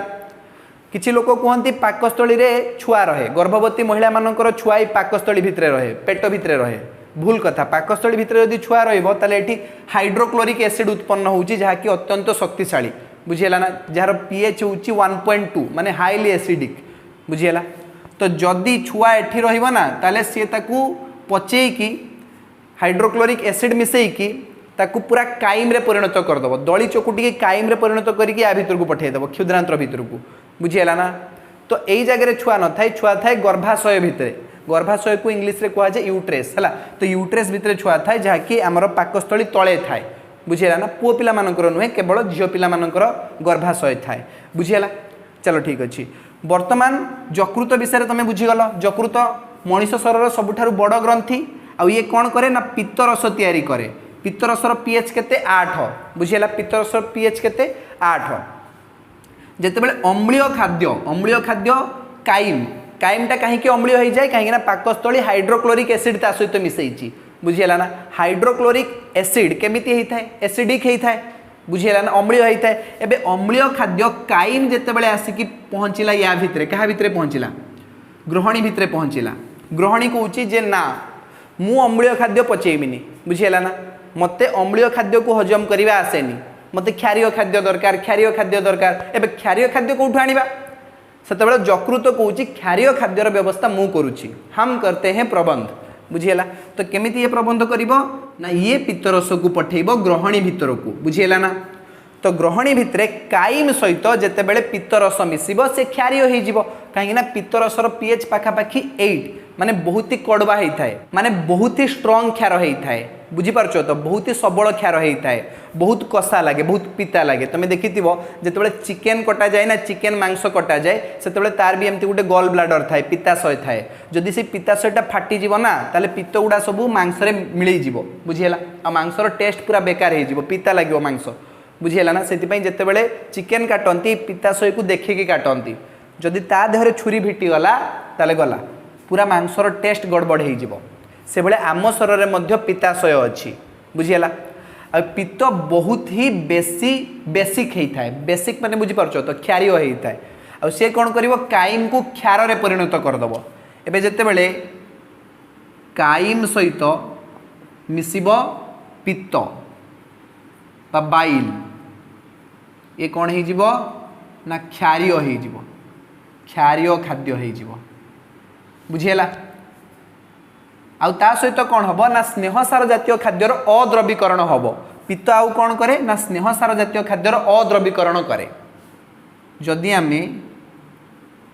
किछि लोक कहते पाकस्थली रे छुआ रहे गर्भवती महिला मानकर छुआ पाकस्थली भितर रहे पेट भितर रहे भूल कथा पाकस्थली भितर यदि छुआ रही हाइड्रोक्लोरिक एसिड उत्पन्न होउची जहाँकि अत्यंत शक्तिशाली बुझीगला ना जार पीएच होउची 1.2 माने हाईली एसिडिक बुझीगला। तो जदि छुआ एठी रहिबो ना ताले से ताकू पचेकी हाइड्रोक्लोरिक एसिड मिसेकी ताकू पूरा काइम रे परिणत करदब दली चकुटी काइम रे परिणत करिकी आ भितर को पठेदब क्षुद्रांत्र भितर को बुझीगला ना। तो यही जगह छुआ न थाए छुआ थाए गर्भाशय भितर गर्भाशय को इंग्लीश रे कहा जाए यूट्रेस है। तो यूट्रेस भितर छुआ थाए जहाँकि आमर पाकस्थली तले थाए बुझीगला ना पुओ पिला मानकर नुहे केवल झील पिला मानकर गर्भाशय थाए बुझीगला। चलो ठीक अच्छे वर्तमान यकृत विषय तुम बुझीगल यकृत मनीष शरीर सबुठारु बड़ ग्रंथि आ ये कौन करे ना पित्तरस तैयारी करे पित्तरसर पीएच केते 8 बुझीगला पित्तरसर पीएच केते 8 जेतेबेले अम्लीय खाद्य काइम काइमटा कहीं अम्लीय हो जाए कहीं पाकस्थली हाइड्रोक्लोरिक एसिड ता सहित मिसई बुझीगला ना हाइड्रोक्लोरिक एसिड केमिति होता है एसिडिक होता है बुझीगला ना अम्लीय होता है। एबे अम्लीय खाद्य काइम जेतेबेले आसिकी पहुँचला या भितरे क्या भितरे पहुँचला ग्रहणी भितरे पहुँचला ग्रहणी कहूँ जे ना मु अम्लीय खाद्य पचेबिनी बुझीगला ना मते अम्लीय खाद्य को हजम करवा आसेनी मते क्षारीय खाद्य दरकार एबे क्षारीय खाद्य कौटू आनिबा सेतेबेले यकृत कहूँ क्षारीय खाद्यर व्यवस्था मु करुछि हम करते हैं प्रबंध बुझीगला। तो केमिति ये प्रबंध करिवो ना ये पित्तरस को पठेइबो ग्रहणी भितर को बुझीगला ना। तो ग्रहणी भितरे काइम सहित जेतेबेले पित्तरस मिसिबो से क्षारीय हो जिवो कहीं ना पित्तरसर पीएच पाखापाखि 8 माने बहुत ही कड़वा होता है माने बहुत ही स्ट्रॉन्ग क्षार होता है बुझीपारछ तो बहुत ही सबल क्षार होता है बहुत कषा लगे बहुत पिता लगे तुम देखि जिते चिकेन कटा जाए ना चिकेन मांस कटा जाए से तार भी एमती गोटे गल ब्लाडर थाए पित्ताशय थाए जदि से पित्ताशयटा फाटिଯିव ना ताले पित्त गुड़ा सब मांसरे मिलैजिव बुझीगला आ मांसर टेस्ट पूरा बेकार हो पिता लगे मांस बुझीगला ना से जितेबाला चिकेन काटती पित्ताशय को देखिकी काटती जदि ता देहरे छुरी भिटीगला ताले गला पूरा मांसर टेस्ट गड़बड़ हो से भले आम शरीर में पित्ताशय अच्छी बुझीगला। पित्त बहुत ही बेसिक होता है बेसिक माने बुझीपारछ तो क्षारीय होता है आ सी कौन कर काइम को क्षार रे परिणत करदेव एबे जेतेबेले काइम सहित मिसिब पित्त बा बाइल ये कौन हो ना क्षारीय हो क्षारीय खाद्य हो बुझीगला। आउ ता सहित कौन हम ना स्नेहसार जातीय खाद्यर अद्रवीकरण हम पित्त आउ कौन करे ना स्नेहसार जातीय खाद्यर अद्रवीकरण करे जदि आम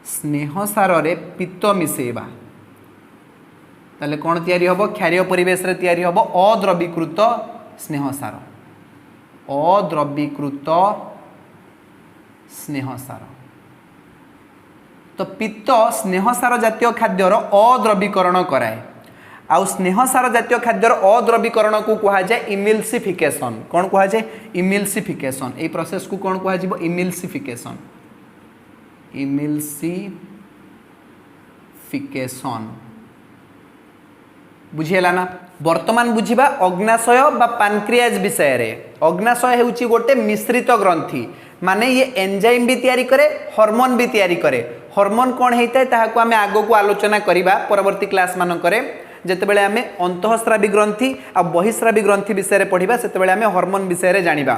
स्नेहसार रे पित्त मिसेबा ताले कौन तैयारी हम क्षारीय परिवेश रे तैयारी हम अद्रवीकृत स्नेहसार अद्रवीकृत स्नेहसार। तो पित्त स्नेहसार जातीय खाद्यर अद्रवीकरण कराए आउ स्नेहसार जातीय खाद्यर अद्रवीकरण को कहा जाए इमिल्सिफिकेशन कौन कहा जाए इमिल्सिफिकेशन ये प्रोसेस को कौन कहा इमिल्सिफिकेशन बुझीगला ना। वर्तमान बुझीबा अग्नाशय बा पानक्रियाज विषय रे अग्नाशय हेउची गोटे मिश्रित ग्रंथि माने ये एंजाइम भी तैयारी करे हार्मोन भी तैयारी करे हार्मोन कौन होता है ताहाको आमे आगो को आलोचना करिबा परवर्ती क्लास मान करे जेतेबेले आमे अंतःस्रावी ग्रंथि आ बहिस्रावी ग्रंथि विषय रे पढ़िबा सेतेबेले आमे हार्मोन विषय रे जानिबा।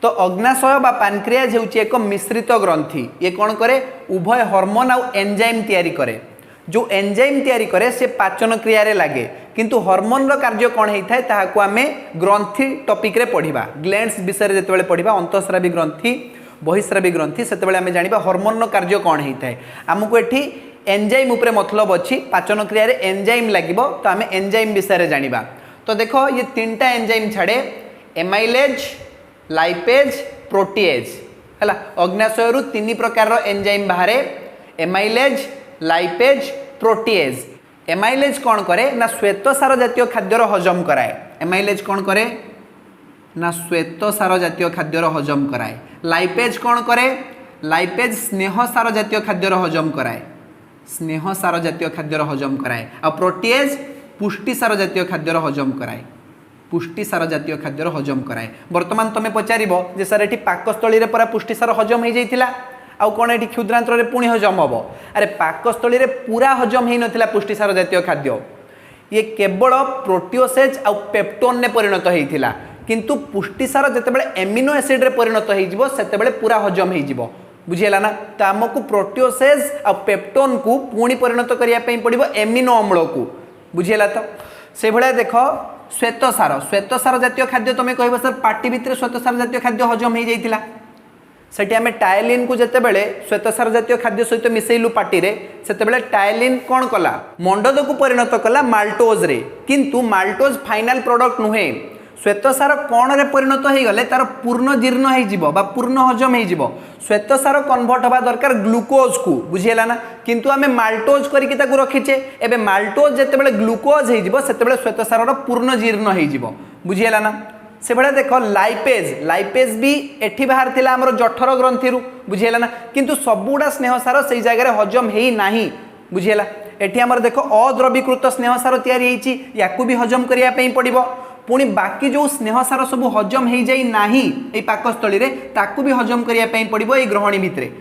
तो अग्नाशय बा पानक्रियाज हेउची एक मिश्रित ग्रंथि ये कौन करे उभय हार्मोन आ एंजाइम तैयारी करे जो एंजाइम तैयारी करे से पाचन क्रिया रे लागे किंतु हार्मोन रो कार्य कौन होता है ताहाको आमे ग्रंथि टॉपिक रे पढ़िबा ग्लैंड्स विषय रे जेतेबेले पढ़िबा अंतःस्रावी ग्रंथि बहिस्रावी ग्रंथि सेतेबेले आमे जानिबा हार्मोन रो कार्य कौन होता है आमको एठी एंजाइम उपरे मतलब अच्छी पाचन क्रिया रे एंजाइम लागिबो तो आमे एंजाइम विषय रे जानिबा। तो देखो ये तीनटा एंजाइम छाड़े एमाइलेज लाइपेज प्रोटीएज है अग्नाशय रु तीन प्रकार एंजाइम बाहर एमाइलेज लाइपेज प्रोटीएज एमाइलेज कौन करे ना श्वेतसार जातीय खाद्यर हजम कराए एमाइलेज कौन करे ना श्वेतसार जातीय खाद्यर हजम कराए लाइपेज कौन करे लाइपेज स्नेहसार जातीय खाद्यर हजम कराए स्नेहसार जातीय खाद्यर हजम कराए आ प्रोटीएज पुष्टिसार जातीय खाद्यर हजम कराए पुष्टिसार जातीय खाद्यर हजम कराए वर्तमान तुम पचार जे सर ये पाकस्थली पूरा पुष्टिसार हजम हो जाता आउ कौन ये क्षुद्रांतर पुणी हजम हम अरे पाकस्थली पूरा हजम हो नाला पुष्टिसार जातीय खाद्य ये केवल प्रोटीओसेज आउ पेप्टोन ने परिणत होता किंतु पुष्टिसार जितेबाला एमिनो एसिड रे परिणत होते पूरा हजम हो बुझीगला ना तो आमको प्रोटीओसेज आ पेप्टोन को पुणी परिणत करने पड़ो एमिनो अम्ल को बुझीगला तो से भाया देख श्वेतसार जातीय खाद्य तुम कह सर पार्टी भितर श्वेतसार जातीय खाद्य हजम हो जाता सेठी आम टायलिन को जितेबाला श्वेतसार जातीय खाद्य सहित मिसेलु पार्टी रे सेतेबाला टायलिन कौन कला मंडद को परिणत कला माल्टोज रे किंतु माल्टोज फाइनल प्रोडक्ट नुहे श्वेतसार कौन रे परिणत हो गले तार पूर्ण जीर्ण हो पूर्ण हजम हो श्वेतसार कन्वर्ट हवा दरकार ग्लूकोज को बुझीगला ना किंतु आम माल्टोज करके रखीचे एवं माल्टोज जितेबाला ग्लूकोज हो श्वेतसार पूर्ण जीर्ण हो बुझीगला ना से भाया देख लाइपेज लाइपेज भी एठी बाहर थिला हमर जठर ग्रंथि बुझीगला ना किंतु सबुडा स्नेहसार से जगह हजम है ना बुझीगला एठी हमर देख अद्रवीकृत स्नेहसार तैयारी होईची याकू भी हजम करिया पई पड़िबो पुणी बाकी जो स्नेहसार सब हजम हो जाई नाही ए पाकस्थली रे ताकू भी हजम करिया पई पड़िबो ए ग्रहणी भितरे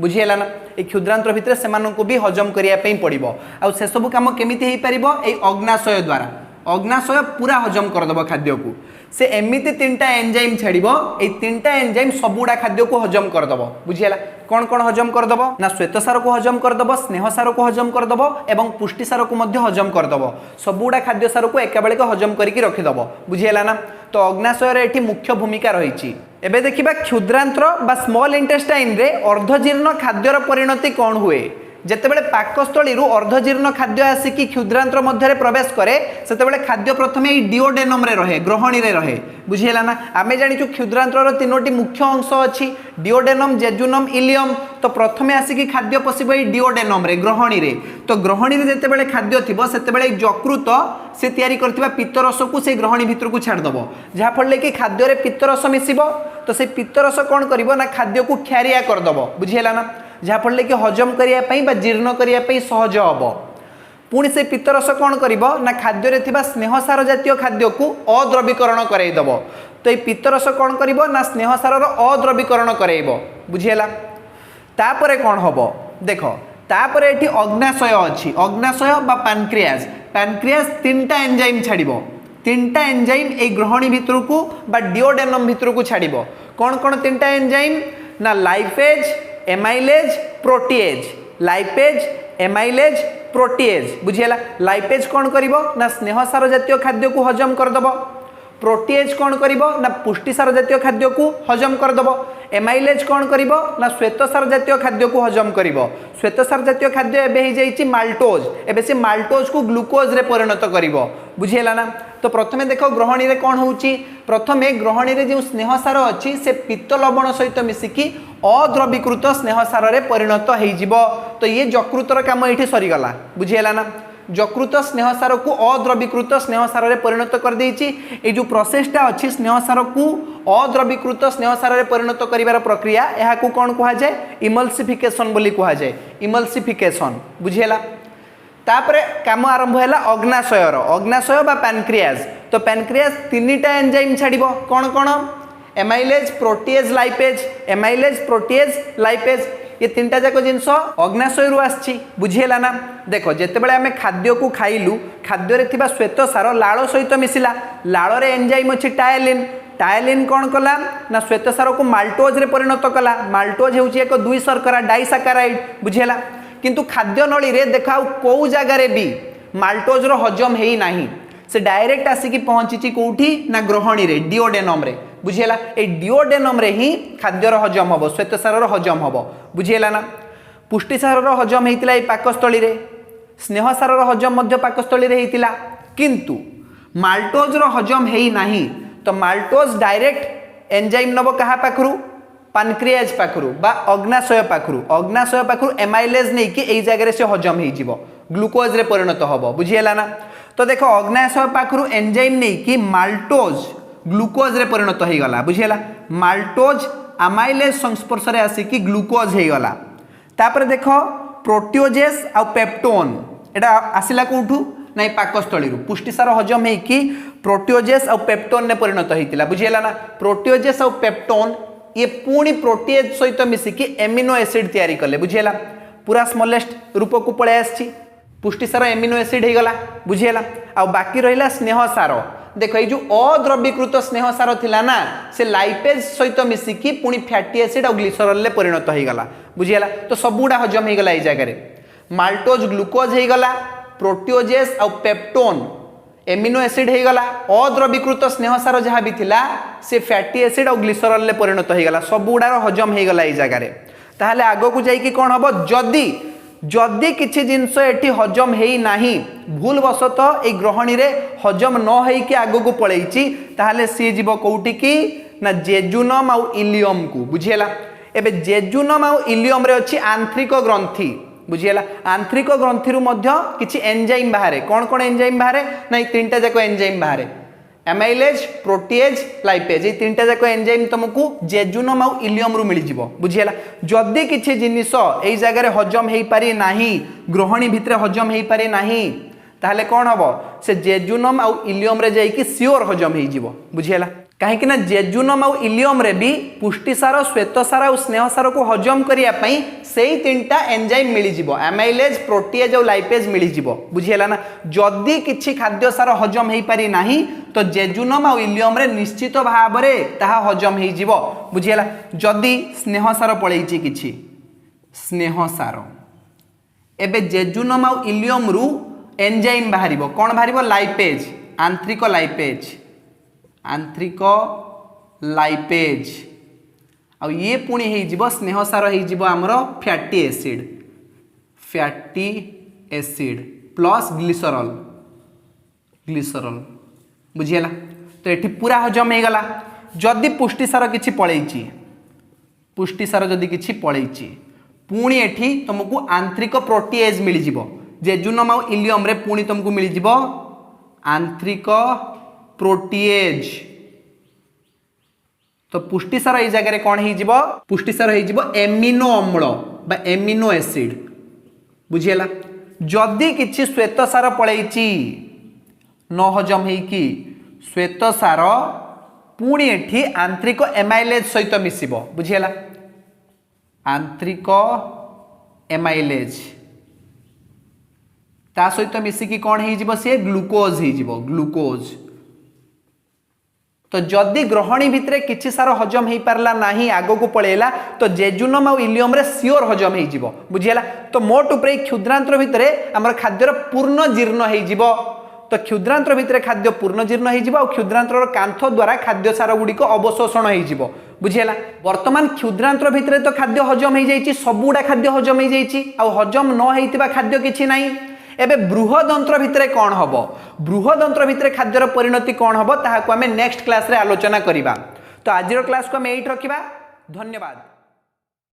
बुझीगला ना ए क्षुद्रांतर भितरे सेमानंकु भी हजम करिया पई पड़िबो आ से सब काम केमिति हेई परिबो ए अग्नाशय द्वारा अग्नाशय पूरा हजम करदब खाद्य को से एमिति तीनटा एंजाइम छाड़िबो ए तीनटा एंजाइम सबुडा खाद्य को हजम करदब बुझीगला कौन कौन हजम करदब ना श्वेतसार को हजम करदब स्नेहसार को हजम करदब एवं पुष्टिसार को मध्य हजम करदब सबुडा खाद्य सार को एका बेले हजम करके रखिदब बुझीगला ना तो अग्नाशय रे एठी मुख्य भूमिका रही एबे देखिबा क्षुद्रांत्र बा स्मॉल इंटेस्टाइन रे अर्धजीर्ण खाद्यर परिणति कौन हुए जितेबाला पाकस्थली अर्धजीर्ण खाद्य आसिकी क्षुद्रांतर मध्य प्रवेश करे से खाद्य प्रथम डिओडेनम रे रहे ग्रहणी रे रहे बुझीगला ना आमे जानिचु क्षुद्रांतर तीनोटी मुख्य अंश अच्छी डिओडेनम जेजुनम इलियम तो प्रथमे आसिकी खाद्य पशिबो डिओडेनम रे ग्रहणी रे तो ग्रहणी रे जेतेबेले खाद्य थिबो सेतेबेले यकृत से तैयारी करथिबा पित्तरस को से ग्रहणी भितर को छाड़ दबो जहा फले कि खाद्य रे पित्तरस मिसिबो तो से पित्तरस कोन करिवो ना खाद्य को क्षारिया कर दबो बुझीगला ना जहाँफल कि हजम करने जीर्ण करने सहज हम पुणी से पित्तरस कौन कर ना खाद्य थिबा स्नेहसार जातीय खाद्य को अद्रवीकरण करदेव तो ये पित्तरस कौन कर ना स्नेहसार अद्रवीकरण करब बुझीगला तापर कौन हम देख तापर ये अग्नाशय अच्छी अग्नाशय बा पैनक्रियाज पैनक्रियाज तीनटा एंजाइम छाड़ तीनटा एंजाइम ए ग्रहणी भितर को बा डिओडेनम भितर को छाड़ कौन कौन तीनटा एंजाइम ना lipase amylase protease lipase amylase protease बुझीगला लाइपेज कौन करिवो ना स्नेहसार जातीय खाद्य को हजम करदब प्रोटीएज कौन करिवो ना पुष्टिसार जातीय खाद्य को हजम करदब एमाइलेज कौन करिवो ना श्वेतसार जातीय खाद्य को हजम करिवो श्वेतसार जातीय खाद्य एबे ही जाइछि माल्टोज एबे से माल्टोज को ग्लूकोज रे परिणत करिवो बुझीगला ना तो प्रथमे देखो ग्रहणी रे कौन होउछि प्रथमे ग्रहणी रे जो स्नेहसार अछि से पित्त लवण सहित मिसिकी अद्रवीकृत स्नेहसार रे परिणत हो जिवो तो ये यकृतर काम एठी सरीगला बुझीगला ना यकृत स्नेहसार को अद्रवीकृत स्नेहसार रे परिणत कर देछि ए जो प्रोसेसटा अछि स्नेहसार को अद्रवीकृत स्नेहसार रे परिणत करिवार प्रक्रिया एहा को कोन कहा जाय इमल्सिफिकेशन बोली कहा जाय इमल्सिफिकेशन बुझीगला तापरे काम आरंभ हैला अग्नाशयर अग्नाशय बा पैनक्रियाज तो पैनक्रियाज तीनटा एंजाइम छाड़िबो कौन कौन amylase protease lipase amylase protease lipase ये तीनटा जाक जिनस अग्नाशय आसी बुझीगला ना देख जितेबाला आम खाद्य को खाइलु खाद्य थिबा श्वेतसार लाल सहित मिसिला लाल रे एंजाइम अछि टायलिन टायलिन कौन कला ना श्वेतसार को माल्टोज रे परिणत कला माल्टोज होउछि एक दुई शर्करा डाइसाकाराइड बुझीगला किंतु खाद्य नली रे देखा को जगार भी माल्टोज रो हजम है नाही से डायरेक्ट आसिकी पहुंची कौटी ना ग्रहणी रे डिओडेनम रे बुझीगला ए डिओडेनम रे ही खाद्यर हजम हम श्वेतसार हजम हम बुझीगला ना पुष्टिसार हजम होता पाकस्थली रे स्नेहसार हजम मध्य पाकस्थली रे होता किंतु माल्टोज रो हजम हेई नाही तो माल्टोज डायरेक्ट एंजाइम नब कहा पाखरु पानक्रियाज पाखरु बा अग्नाशय पाखरु एमाइलेज नहीं कि एई जगह से हजम हेई जीवो ग्लूकोज रे परिणत हबो बुझियला ना। तो देखो अग्नाशय पाखरु एंजाइम नहीं कि माल्टोज ग्लूकोज रे परिणत हो गला बुझियला माल्टोज अमाइलेज संस्पर्श रे आसी कि ग्लूकोज हो गला। तापर देखो प्रोटियोजेस आ पेप्टोन एटा आसिला कोठू नहीं पाकस्थली पुष्टिसार हजम है कि प्रोटियोजेस आ पेप्टोन ने परिणत होइतिला बुझियला ना। प्रोटियोजेस आ पेप्टोन ये पुणी प्रोटीएज सहित मिसिकी एमिनो एसिड तैयारी कले बुझियला पूरा स्मॉलेस्ट रूप को पळे आछि पुष्टिसार एमिनो एसिड हो गला बुझियला। आ बाकी रहिला स्नेह सार देखो ये जो अद्रवीकृत स्नेह सार थिला ना से लाइपेज सहित मिसिकी पुणी फैटी एसिड और ग्लिसरॉल ले परिणत हो गला बुझियला। तो सबुडा हजम हो गला ए जगह रे माल्टोज ग्लूकोज हो गला प्रोटियोजेस और पेप्टोन एमिनो एसिड हो गला अद्रवीकृत स्नेह सार जहाँ भी थिला से फैटी एसिड और ग्लिसरॉल ले परिणत हो गला सबुडार हजम हो गला ए जगह रे। ताहले आगो को जाई कि कोन हबो जदि किछि जिंस एठी हजम हेई नाही भूल वशतः ए ग्रहणी रे हजम न हेई कि आगो को पळेइची ताहले सी जीव कोउटी की ना जेजुनम आउ इलियम को बुझियला। एबे जेजुनम आउ इलियम रे अछि आंतरिक ग्रंथि बुझियला आंतरिक ग्रंथि रु मध्य किछि एंजाइम बाहरे कोन एंजाइम बाहरे ना तीनटा जाक एंजाइम बाहरे एमाइलेज प्रोटीएज लाइपेज ये तीनटा जाक एंजाइम तुमको जेजुनम आउ इलियम रु मिल जिवो बुझियला। जदि किछि जिनिस एई जगह रे हजम हेई पारि नाही ग्रहणी भितरे हजम हेई पारि नाही ताहले कोन हबो से जेजुनम आउ इलियम रे जाई कि सियोर हजम हेई जिवो बुझियला। कहीं ना जेजुनम आउ इलियम रे भी पुष्टिसार श्वेतसार और स्नेहसार को हजम करिया पई सेई तीनटा एंजाइम मिली जिवो एमाइलेज प्रोटीएज और लाइपेज मिली जिवो बुझियला ना। जदि किछि खाद्य सार हजम हेई पारि नाही तो जेजुनम आउ इलियम रे निश्चित भाव रे ताहा हजम हेई जिवो बुझियला। जदि स्नेहसार पळेइछि किछि स्नेहसार एबे जेजुनम आउ इलियम रु एंजाइम बाहरिबो कोन बाहरिबो लाइपेज आंतरिक लाइपेज आ ये पुणी हो स्नेहसार हो आमर फैटी एसिड प्लस ग्लिसरॉल बुझियला। तो ये पूरा हजम हो गला। जदि पुष्टिसार किछि पळेइछि पुष्टिसार जदि किछि पळेइछि पुणी एठी तुमको आंतरिक प्रोटीएज मिल जिवो जेजुनम आउ इलियम रे पुणी तुमको मिल जिवो आंतरिक प्रोटीएज। तो पुष्टिसार ए जगह कौन हो पुष्टिसार हो एमिनो अम्ल बा एमिनो एसिड बुझियला। जदि किछि श्वेतसार पळेइछि न हजम हेकी श्वेतसार पुणी एठी आंतरिक एमाइलेज सहित मिसिबो बुझियला आंतरिक एमाइलेज ता सहित मिसिकी कौन हो सी ग्लूकोज हो ग्लूकोज। तो जदि ग्रहणी भितरे किछि सार हजम हो पारला नाही आगो को पळेला तो जेजुनम आ इलियम रे सियोर हजम हो जिवो बुझियला। तो मोट उपरे क्षुद्रांतर भितरे हमर खाद्यर पूर्ण जीर्ण हो जिवो। तो क्षुद्रांतर भितरे खाद्य पूर्ण जीर्ण हो जिवो आ क्षुद्रांतर कांथ द्वारा खाद्य सार गुडी को अवशोषण हो जिवो बुझियला। वर्तमान क्षुद्रांतर भितरे तो खाद्य हजम हो जाईची सबुडा खाद्य हजम हो जाईची आ हजम न होइतिबा खाद्य किछि नाही। एबे बृहदंत्र भितरे कौन हम बृहदंत्र भितरे खाद्यर परिणति कौन हम ताहाको आमे नेक्स्ट क्लास रे आलोचना करिबा। तो आजिर क्लास को आमे एइट रखिबा। धन्यवाद।